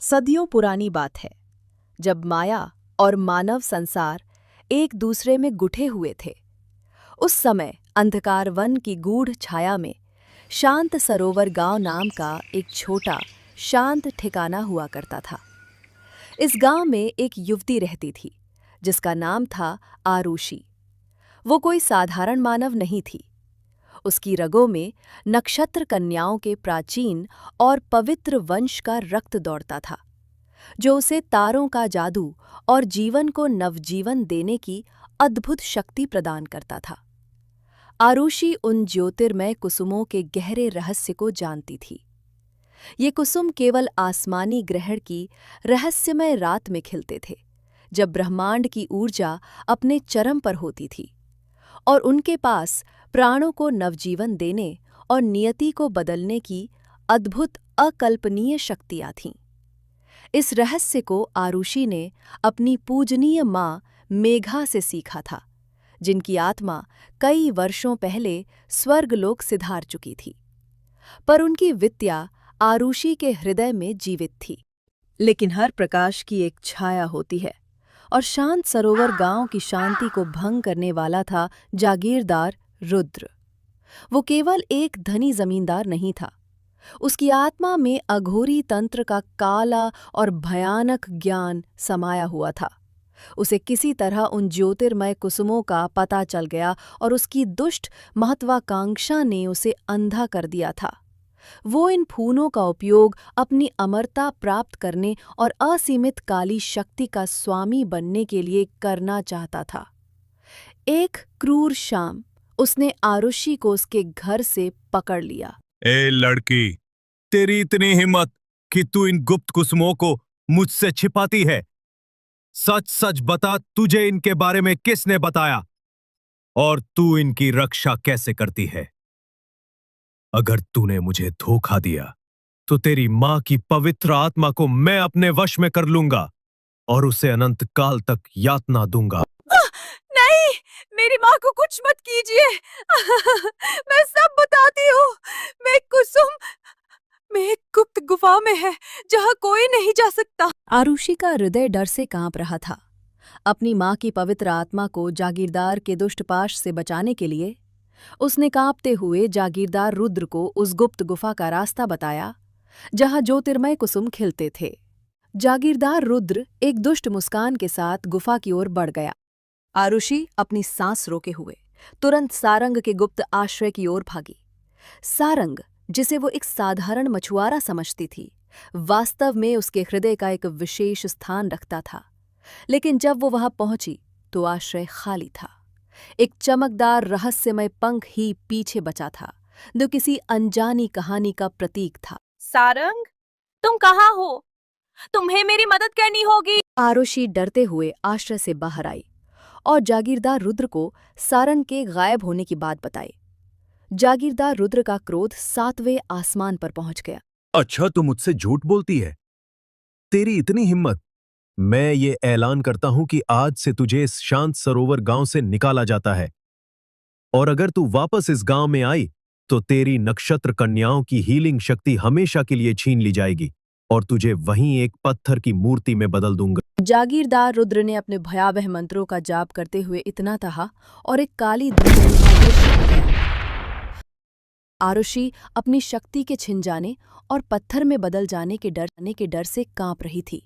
सदियों पुरानी बात है, जब माया और मानव संसार एक दूसरे में गुठे हुए थे। उस समय अंधकार वन की गूढ़ छाया में शांत सरोवर गांव नाम का एक छोटा शांत ठिकाना हुआ करता था। इस गांव में एक युवती रहती थी जिसका नाम था आरुषि। वो कोई साधारण मानव नहीं थी। उसकी रगों में नक्षत्र कन्याओं के प्राचीन और पवित्र वंश का रक्त दौड़ता था, जो उसे तारों का जादू और जीवन को नवजीवन देने की अद्भुत शक्ति प्रदान करता था। आरुषि उन ज्योतिर्मय कुसुमों के गहरे रहस्य को जानती थी। ये कुसुम केवल आसमानी ग्रहण की रहस्यमय रात में खिलते थे, जब ब्रह्मांड की ऊर्जा अपने चरम पर होती थी और उनके पास प्राणों को नवजीवन देने और नियति को बदलने की अद्भुत अकल्पनीय शक्तियां थीं। इस रहस्य को आरुषि ने अपनी पूजनीय माँ मेघा से सीखा था, जिनकी आत्मा कई वर्षों पहले स्वर्गलोक सिधार चुकी थी। पर उनकी विद्या आरुषि के हृदय में जीवित थी। लेकिन हर प्रकाश की एक छाया होती है, और शांत सरोवर गांव की शांति को भंग करने वाला था जागीरदार रुद्र। वो केवल एक धनी जमींदार नहीं था। उसकी आत्मा में अघोरी तंत्र का काला और भयानक ज्ञान समाया हुआ था। उसे किसी तरह उन ज्योतिर्मय कुसुमों का पता चल गया और उसकी दुष्ट महत्वाकांक्षा ने उसे अंधा कर दिया था। वो इन फूलों का उपयोग अपनी अमरता प्राप्त करने और असीमित काली शक्ति का स्वामी बनने के लिए करना चाहता था। एक क्रूर शाम उसने आरुषि को उसके घर से पकड़ लिया। ए लड़की, तेरी इतनी हिम्मत कि तू इन गुप्त कुसुमों को मुझसे छिपाती है। सच सच बता, तुझे इनके बारे में किसने बताया और तू इनकी रक्षा कैसे करती है? अगर तूने मुझे धोखा दिया तो तेरी मां की पवित्र आत्मा को मैं अपने वश में कर लूंगा और उसे अनंत काल तक यातना दूंगा। नहीं, मेरी माँ को कुछ मत कीजिए। मैं सब बताती हूँ। मैं एक गुप्त गुफा में है जहाँ कोई नहीं जा सकता। आरुषि का हृदय डर से कांप रहा था। अपनी मां की पवित्र आत्मा को जागीरदार के दुष्टपाश से बचाने के लिए उसने कांपते हुए जागीरदार रुद्र को उस गुप्त गुफा का रास्ता बताया, जहां ज्योतिर्मय कुसुम खिलते थे। जागीरदार रुद्र एक दुष्ट मुस्कान के साथ गुफा की ओर बढ़ गया। आरुषि अपनी सांस रोके हुए तुरंत सारंग के गुप्त आश्रय की ओर भागी। सारंग, जिसे वो एक साधारण मछुआरा समझती थी, वास्तव में उसके हृदय का एक विशेष स्थान रखता था। लेकिन जब वो वहां पहुंची तो आश्रय खाली था। एक चमकदार रहस्यमय पंख ही पीछे बचा था, जो किसी अनजानी कहानी का प्रतीक था। सारंग, तुम कहाँ हो? तुम्हें मेरी मदद करनी होगी। आरुषि डरते हुए आश्रय से बाहर आई और जागीरदार रुद्र को सारंग के गायब होने की बात बताई। जागीरदार रुद्र का क्रोध 7वें आसमान पर पहुंच गया। अच्छा, तू मुझसे झूठ बोलती है? तेरी इतनी हिम्मत? मैं ये ऐलान करता हूं कि आज से तुझे इस शांत सरोवर गांव से निकाला जाता है, और अगर तू वापस इस गांव में आई तो तेरी नक्षत्र कन्याओं की हीलिंग शक्ति हमेशा के लिए छीन ली जाएगी और तुझे वहीं एक पत्थर की मूर्ति में बदल दूंगा। जागीरदार रुद्र ने अपने भयावह मंत्रों का जाप करते हुए इतना कहा और एक काली धूल दृश्य हो गया। आरुषि अपनी शक्ति के छिन जाने और पत्थर में बदल जाने के डर से कांप रही थी।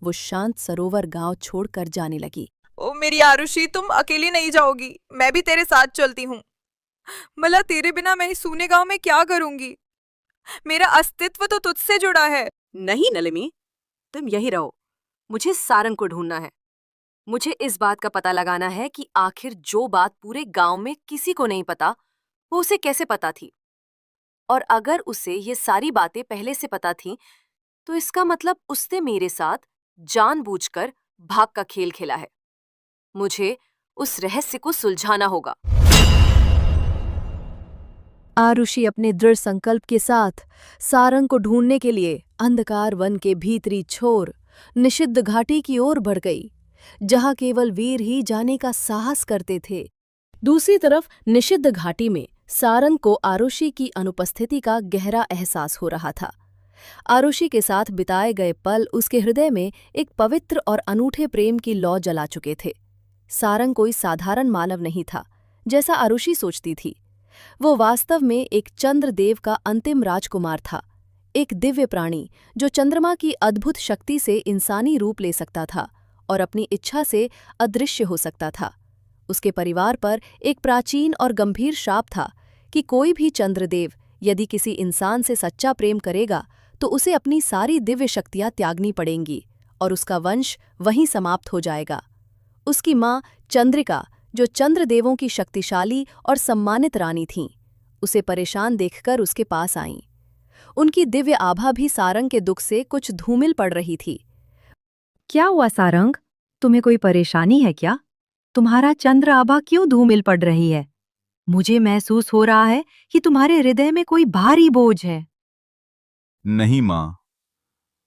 वो शांत सरोवर गांव छोड़कर जाने लगी। ओ मेरी आरुषि, तुम अकेली नहीं जाओगी, मैं भी तेरे साथ चलती हूँ। मला तेरे बिना मैं इस सूने गांव में क्या करूंगी? मेरा अस्तित्व तो तुझसे जुड़ा है। नहीं नलिनी, तुम यही रहो। मुझे सारंग को ढूंढना है। मुझे इस बात का पता लगाना है कि आखिर जो बात पूरे गांव में किसी को नहीं पता, वो उसे कैसे पता थी। और अगर उसे ये सारी बातें पहले से पता थीं, तो इसका मतलब उसने मेरे साथ जानबूझकर भाग का खेल खेला है। मुझे उस रहस्य को सुलझाना होगा। आरुषि अपने दृढ़ संकल्प के साथ सारंग को ढूंढने के लिए अंधकार वन के भीतरी छोर निषिद्ध घाटी की ओर बढ़ गई, जहां केवल वीर ही जाने का साहस करते थे। दूसरी तरफ निषिद्ध घाटी में सारंग को आरुषि की अनुपस्थिति का गहरा एहसास हो रहा था। आरुषि के साथ बिताए गए पल उसके हृदय में एक पवित्र और अनूठे प्रेम की लौ जला चुके थे। सारंग कोई साधारण मानव नहीं था, जैसा आरुषि सोचती थी। वो वास्तव में एक चंद्रदेव का अंतिम राजकुमार था, एक दिव्य प्राणी जो चंद्रमा की अद्भुत शक्ति से इंसानी रूप ले सकता था और अपनी इच्छा से अदृश्य हो सकता था। उसके परिवार पर एक प्राचीन और गंभीर श्राप था कि कोई भी चंद्रदेव यदि किसी इंसान से सच्चा प्रेम करेगा तो उसे अपनी सारी दिव्य शक्तियां त्यागनी पड़ेंगी और उसका वंश वहीं समाप्त हो जाएगा। उसकी माँ चंद्रिका, जो चंद्रदेवों की शक्तिशाली और सम्मानित रानी थीं, उसे परेशान देखकर उसके पास आईं। उनकी दिव्य आभा भी सारंग के दुख से कुछ धूमिल पड़ रही थी। क्या हुआ सारंग? तुम्हें कोई परेशानी है क्या? तुम्हारा चंद्र आभा क्यों धूमिल पड़ रही है? मुझे महसूस हो रहा है कि तुम्हारे हृदय में कोई भारी बोझ है। नहीं माँ,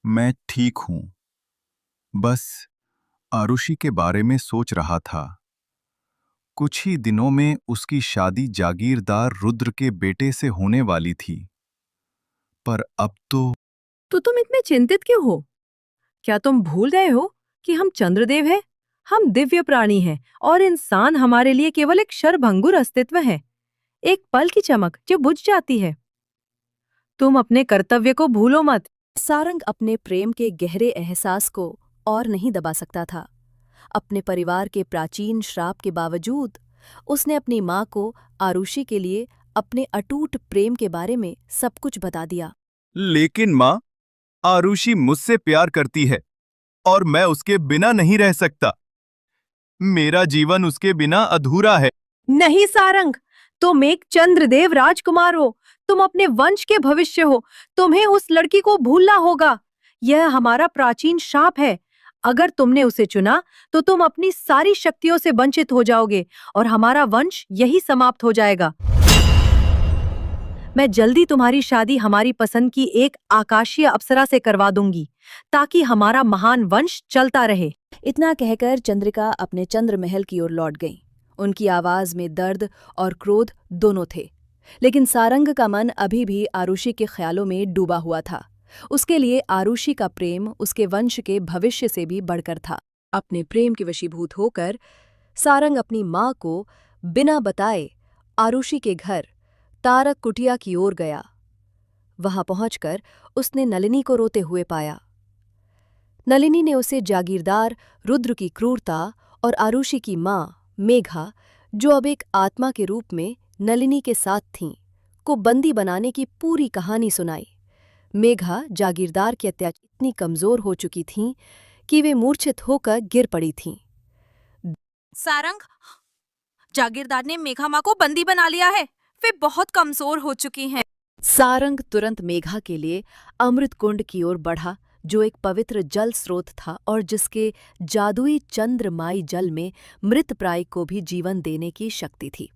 मैं ठीक हूं। बस आरुषि के बारे में सोच रहा था। कुछ ही दिनों में उसकी शादी जागीरदार रुद्र के बेटे से होने वाली थी, पर अब तो तुम इतने चिंतित क्यों हो? क्या तुम भूल गए हो कि हम चंद्रदेव हैं? हम दिव्य प्राणी हैं और इंसान हमारे लिए केवल एक क्षरभंगुर अस्तित्व है, एक पल की चमक जो बुझ जाती है। तुम अपने कर्तव्य को भूलो मत। सारंग अपने प्रेम के गहरे एहसास को और नहीं दबा सकता था। अपने परिवार के प्राचीन श्राप के बावजूद उसने अपनी माँ को आरुषि के लिए अपने अटूट प्रेम के बारे में सब कुछ बता दिया। लेकिन माँ, आरुषि मुझसे प्यार करती है और मैं उसके बिना नहीं रह सकता। मेरा जीवन उसके बिना अधूरा है। नहीं सारंग, तुम एक चंद्रदेव राजकुमार हो। तुम अपने वंश के भविष्य हो। तुम्हें उस लड़की को भूलना होगा। यह हमारा प्राचीन शाप है। अगर तुमने उसे चुना तो तुम अपनी सारी शक्तियों से वंचित हो जाओगे और हमारा वंश यही समाप्त हो जाएगा। मैं जल्दी तुम्हारी शादी हमारी पसंद की एक आकाशीय अप्सरा से करवा दूंगी ताकि हमारा महान वंश चलता रहे। इतना कहकर चंद्रिका अपने चंद्र महल की ओर लौट गईं। उनकी आवाज में दर्द और क्रोध दोनों थे, लेकिन सारंग का मन अभी भी आरुषि के ख्यालों में डूबा हुआ था। उसके लिए आरुषि का प्रेम उसके वंश के भविष्य से भी बढ़कर था। अपने प्रेम के वशीभूत होकर सारंग अपनी माँ को बिना बताए आरुषि के घर तारक कुटिया की ओर गया। वहां पहुंचकर उसने नलिनी को रोते हुए पाया। नलिनी ने उसे जागीरदार रुद्र की क्रूरता और आरुषि की माँ मेघा, जो अब एक आत्मा के रूप में नलिनी के साथ थीं, को बंदी बनाने की पूरी कहानी सुनाई। मेघा जागीरदार के अत्याचार इतनी कमजोर हो चुकी थीं कि वे मूर्छित होकर गिर पड़ी थीं। सारंग, जागीरदार ने मेघा माँ को बंदी बना लिया है। वे बहुत कमजोर हो चुकी हैं। सारंग तुरंत मेघा के लिए अमृत कुंड की ओर बढ़ा, जो एक पवित्र जल स्रोत था और जिसके जादुई चंद्रमाई जल में मृत प्राय को भी जीवन देने की शक्ति थी।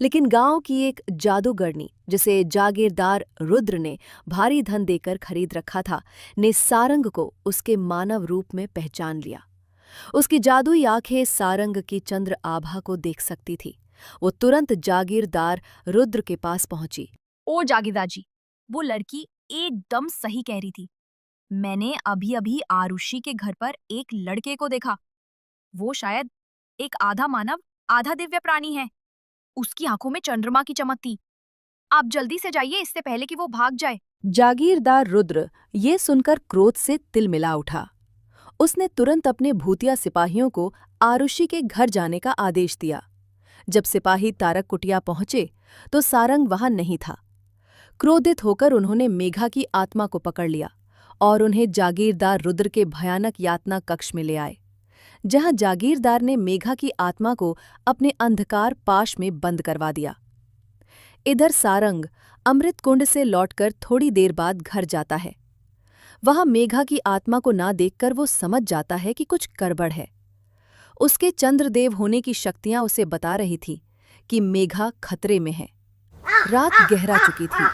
लेकिन गांव की एक जादूगरनी, जिसे जागीरदार रुद्र ने भारी धन देकर खरीद रखा था, ने सारंग को उसके मानव रूप में पहचान लिया। उसकी जादुई आंखें सारंग की चंद्र आभा को देख सकती थी। वो तुरंत जागीरदार रुद्र के पास पहुंची। ओ जागीरदार जी, वो लड़की एकदम सही कह रही थी। मैंने अभी अभी आरुषि के घर पर एक लड़के को देखा। वो शायद एक आधा मानव आधा दिव्य प्राणी है। उसकी आंखों में चंद्रमा की चमक थी। आप जल्दी से जाइए, इससे पहले कि वो भाग जाए। जागीरदार रुद्र ये सुनकर क्रोध से तिलमिला उठा। उसने तुरंत अपने भूतिया सिपाहियों को आरुषि के घर जाने का आदेश दिया। जब सिपाही तारक कुटिया पहुंचे तो सारंग वहां नहीं था। क्रोधित होकर उन्होंने मेघा की आत्मा को पकड़ लिया और उन्हें जागीरदार रुद्र के भयानक यातना कक्ष में ले आए, जहां जागीरदार ने मेघा की आत्मा को अपने अंधकार पाश में बंद करवा दिया। इधर सारंग अमृत कुंड से लौटकर थोड़ी देर बाद घर जाता है। वहां मेघा की आत्मा को ना देखकर वो समझ जाता है कि कुछ गड़बड़ है। उसके चंद्रदेव होने की शक्तियां उसे बता रही थी कि मेघा खतरे में है। रात गहरा चुकी थी।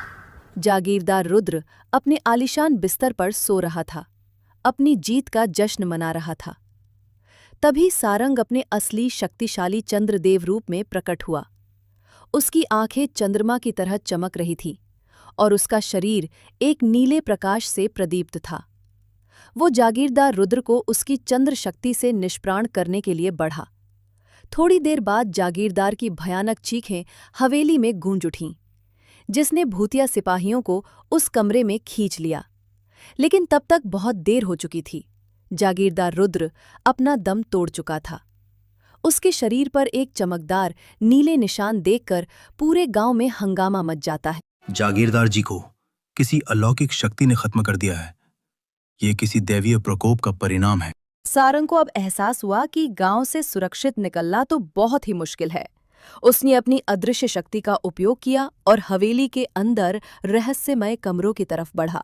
जागीरदार रुद्र अपने आलीशान बिस्तर पर सो रहा था, अपनी जीत का जश्न मना रहा था। तभी सारंग अपने असली शक्तिशाली चंद्रदेव रूप में प्रकट हुआ। उसकी आंखें चंद्रमा की तरह चमक रही थी और उसका शरीर एक नीले प्रकाश से प्रदीप्त था। वो जागीरदार रुद्र को उसकी चंद्र शक्ति से निष्प्राण करने के लिए बढ़ा। थोड़ी देर बाद जागीरदार की भयानक चीखें हवेली में गूंज उठीं, जिसने भूतिया सिपाहियों को उस कमरे में खींच लिया। लेकिन तब तक बहुत देर हो चुकी थी। जागीरदार रुद्र अपना दम तोड़ चुका था। उसके शरीर पर एक चमकदार नीले निशान देखकर पूरे गांव में हंगामा मच जाता है। जागीरदार जी को किसी अलौकिक शक्ति ने खत्म कर दिया है। ये किसी दैवीय प्रकोप का परिणाम है। सारंग को अब एहसास हुआ कि गांव से सुरक्षित निकलना तो बहुत ही मुश्किल है। उसने अपनी अदृश्य शक्ति का उपयोग किया और हवेली के अंदर रहस्यमय कमरों की तरफ बढ़ा।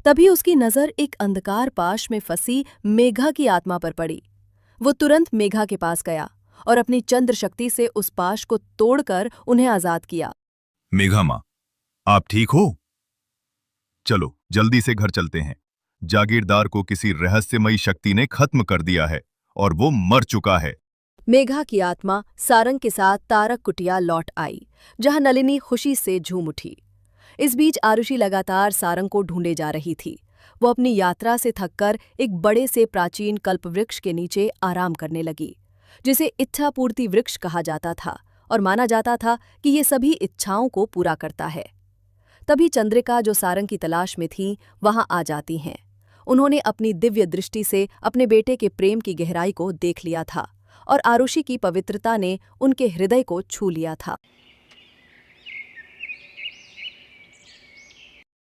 तभी उसकी नजर एक अंधकार पाश में फंसी मेघा की आत्मा पर पड़ी। वो तुरंत मेघा के पास गया और अपनी चंद्र शक्ति से उस पाश को तोड़कर उन्हें आजाद किया। मेघा माँ, आप ठीक हो? चलो जल्दी से घर चलते हैं। जागीरदार को किसी रहस्यमयी शक्ति ने खत्म कर दिया है और वो मर चुका है। मेघा की आत्मा सारंग के साथ तारक कुटिया लौट आई, जहां नलिनी खुशी से झूम उठी। इस बीच आरुषि लगातार सारंग को ढूंढे जा रही थी। वो अपनी यात्रा से थककर एक बड़े से प्राचीन कल्पवृक्ष के नीचे आराम करने लगी, जिसे इच्छापूर्ति वृक्ष कहा जाता था और माना जाता था कि ये सभी इच्छाओं को पूरा करता है। तभी चंद्रिका, जो सारंग की तलाश में थी, वहां आ जाती हैं। उन्होंने अपनी दिव्य दृष्टि से अपने बेटे के प्रेम की गहराई को देख लिया था और आरुषि की पवित्रता ने उनके हृदय को छू लिया था।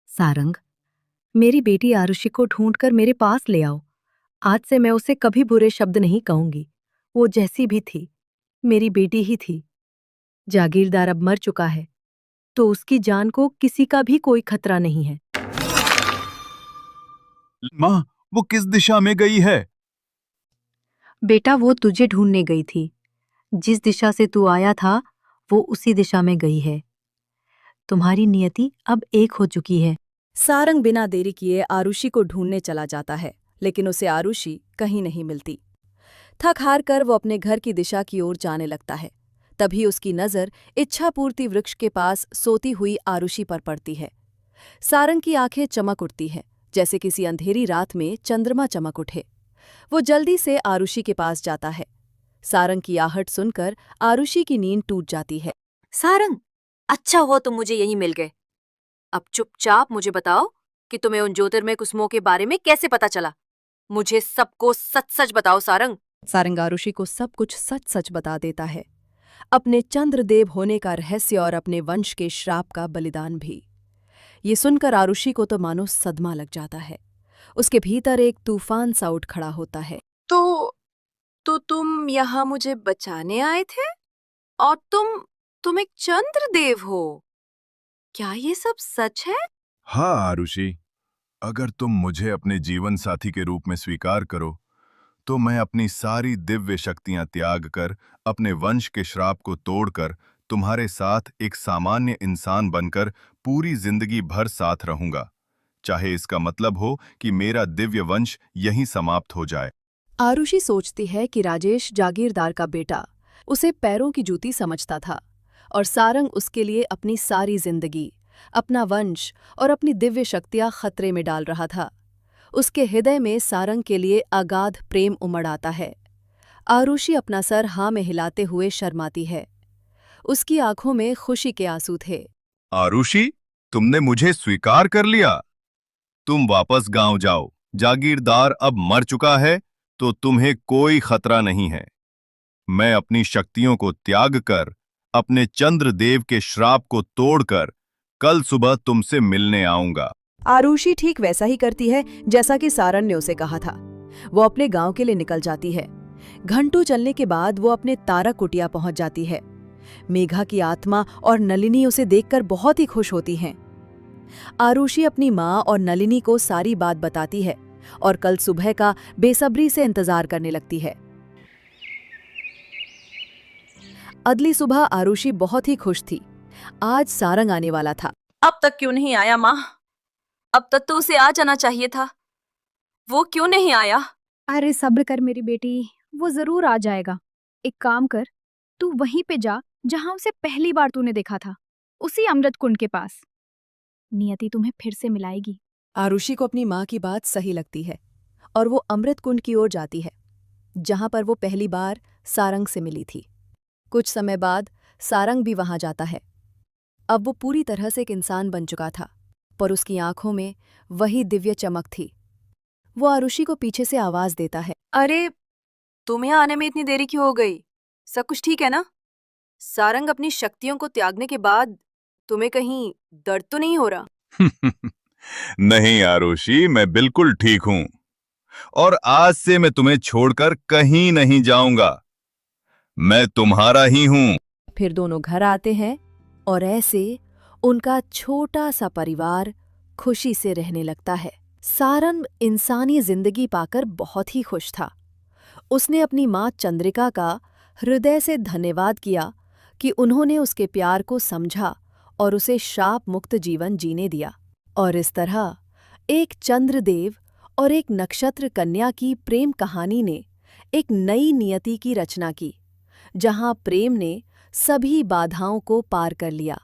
सारंग, मेरी बेटी आरुषि को ढूंढकर मेरे पास ले आओ। आज से मैं उसे कभी बुरे शब्द नहीं कहूंगी। वो जैसी भी थी, मेरी बेटी ही थी। जागीरदार अब मर चुका है, तो उसकी जान को किसी का भी कोई खतरा नहीं है। माँ, वो किस दिशा में गई है? बेटा, वो तुझे ढूंढने गई थी। जिस दिशा से तू आया था, वो उसी दिशा में गई है। तुम्हारी नियति अब एक हो चुकी है। सारंग बिना देरी किए आरुषि को ढूंढने चला जाता है, लेकिन उसे आरुषि कहीं नहीं मिलती। थक हार कर वो अपने घर की दिशा की ओर जाने लगता है। तभी उसकी नजर इच्छापूर्ति वृक्ष के पास सोती हुई आरुषि पर पड़ती है। सारंग की आंखें चमक उठती हैं, जैसे किसी अंधेरी रात में चंद्रमा चमक उठे। वो जल्दी से आरुषि के पास जाता है। सारंग की आहट सुनकर आरुषि की नींद टूट जाती है। सारंग, अच्छा हुआ तुम मुझे यहीं मिल गए। अब चुपचाप मुझे बताओ कि तुम्हें उन ज्योतिर्मय कुसुमों के बारे में कैसे पता चला। मुझे सबको सच सच बताओ सारंग। सारंग आरुषि को सब कुछ सच सच बता देता है, अपने चंद्रदेव होने का रहस्य और अपने वंश के श्राप का बलिदान भी। ये सुनकर आरुषि को तो मानो सदमा लग जाता है। उसके भीतर एक तूफान सा उठ खड़ा होता है। तो तुम यहाँ मुझे बचाने आए थे? और तुम एक चंद्रदेव हो? क्या ये सब सच है? हाँ आरुषि, अगर तुम मुझे अपने जीवन साथी के रूप में स्वीकार करो, तो मैं अपनी सारी दिव्य शक्तियां त्याग कर, अपने वंश के श्राप को तोड़कर तुम्हारे साथ एक सामान्य इंसान बनकर पूरी जिंदगी भर साथ रहूंगा, चाहे इसका मतलब हो कि मेरा दिव्य वंश यहीं समाप्त हो जाए। आरुषि सोचती है कि राजेश जागीरदार का बेटा उसे पैरों की जूती समझता था और सारंग उसके लिए अपनी सारी जिंदगी, अपना वंश और अपनी दिव्य शक्तियां खतरे में डाल रहा था। उसके हृदय में सारंग के लिए अगाध प्रेम उमड़ आता है। आरुषि अपना सर हाँ में हिलाते हुए शर्माती है। उसकी आंखों में खुशी के आंसू थे। आरुषि, तुमने मुझे स्वीकार कर लिया। तुम वापस गांव जाओ। जागीरदार अब मर चुका है, तो तुम्हें कोई खतरा नहीं है। मैं अपनी शक्तियों को त्याग कर, अपने चंद्रदेव के श्राप को तोड़कर कल सुबह तुमसे मिलने आऊंगा। आरुषि ठीक वैसा ही करती है जैसा कि सारंग ने उसे कहा था। वो अपने गांव के लिए निकल जाती है। घंटों चलने के बाद वो अपने तारक कुटिया पहुंच जाती है। मेघा की आत्मा और नलिनी उसे देखकर बहुत ही खुश होती हैं। आरुषि अपनी माँ और नलिनी को सारी बात बताती है और कल सुबह का बेसब्री से इंतजार करने लगती है। अगली सुबह आरुषि बहुत ही खुश थी। आज सारंग आने वाला था। अब तक क्यों नहीं आया माँ? अब तक तो उसे आ जाना चाहिए था। वो क्यों नहीं आया? अरे सब्र कर मेरी बेटी, वो जरूर आ जाएगा। एक काम कर, तू वहीं पे जा जहां उसे पहली बार तूने देखा था, उसी अमृत कुंड के पास। नियति तुम्हें फिर से मिलाएगी। आरुषि को अपनी माँ की बात सही लगती है और वो अमृत कुंड की ओर जाती है, जहां पर वो पहली बार सारंग से मिली थी। कुछ समय बाद सारंग भी वहां जाता है। अब वो पूरी तरह से एक इंसान बन चुका था, पर उसकी आंखों में वही दिव्य चमक थी। वो आरुषि को पीछे से आवाज देता है। अरे, तुम्हें आने में इतनी देरी क्यों हो गई? सब कुछ ठीक है ना? सारंग अपनी शक्तियों को त्यागने के बाद तुम्हें कहीं दर्द तो नहीं हो रहा? नहीं आरुषि, मैं बिल्कुल ठीक हूं और आज से मैं तुम्हें छोड़कर कहीं नहीं जाऊंगा। मैं तुम्हारा ही हूं। फिर दोनों घर आते हैं और ऐसे उनका छोटा सा परिवार खुशी से रहने लगता है। सारंग इंसानी जिंदगी पाकर बहुत ही खुश था। उसने अपनी माँ चंद्रिका का हृदय से धन्यवाद किया कि उन्होंने उसके प्यार को समझा और उसे शाप मुक्त जीवन जीने दिया। और इस तरह एक चंद्रदेव और एक नक्षत्र कन्या की प्रेम कहानी ने एक नई नियति की रचना की, जहां प्रेम ने सभी बाधाओं को पार कर लिया।